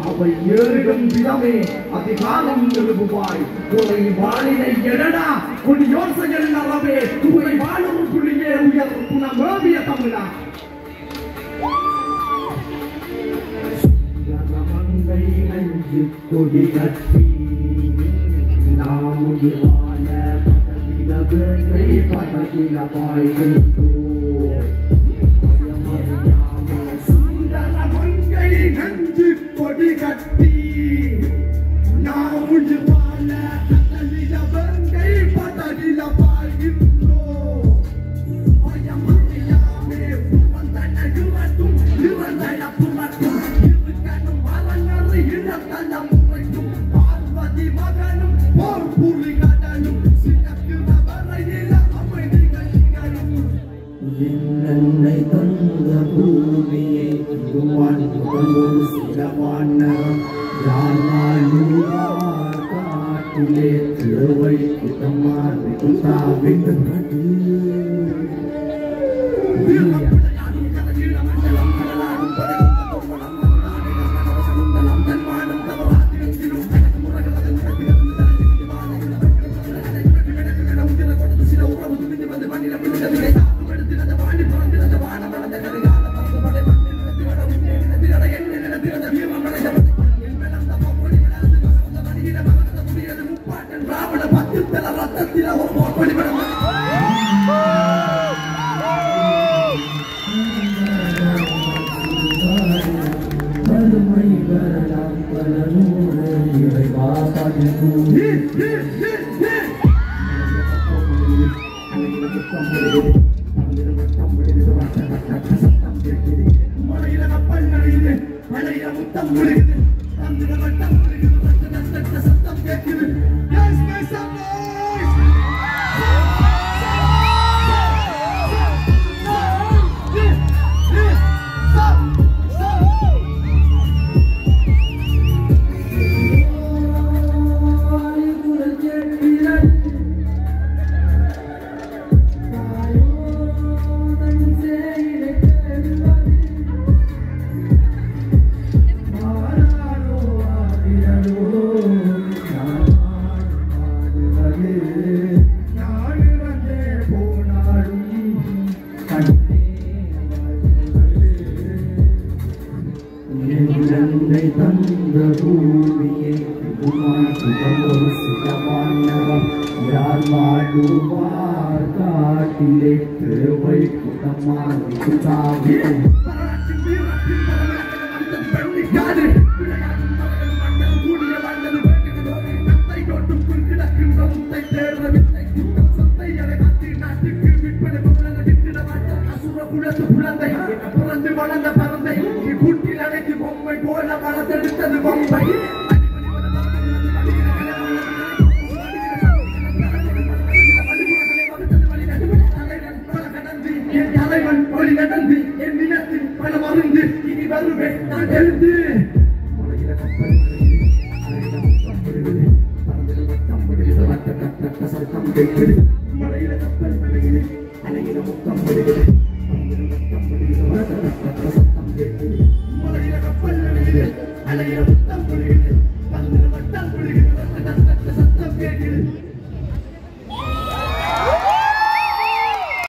அவள் ஏறிடும் விதமே அதிகாரம் எழுப்புவாய் உரை வாழினை எடடா உன் யோசைகள் நலவே உரை வாழும் புள்ளியே உயர் குணமேவிய தமிழா மங்கை நஞ்சு கொடி கட்டி நாம் வாழ பதவில பாய்கின்றோ கொடி கட்டி நாம் வாழ கதலில வெங்கை பதவில பாய்கின்றோம் பயமறியாமே புவந்தனகுவதும் இவந்தனப்புமட்டும் இருக்கணும் மரங்கள் இனத்தனம் முறைக்கும் பார்வதி மகனும் போர் புலி கடலும் சிறக்கிற வரையில அமைதிகள் நிகழும் என்னை தந்த பூமியை காட்டிலே திருவை Alegre,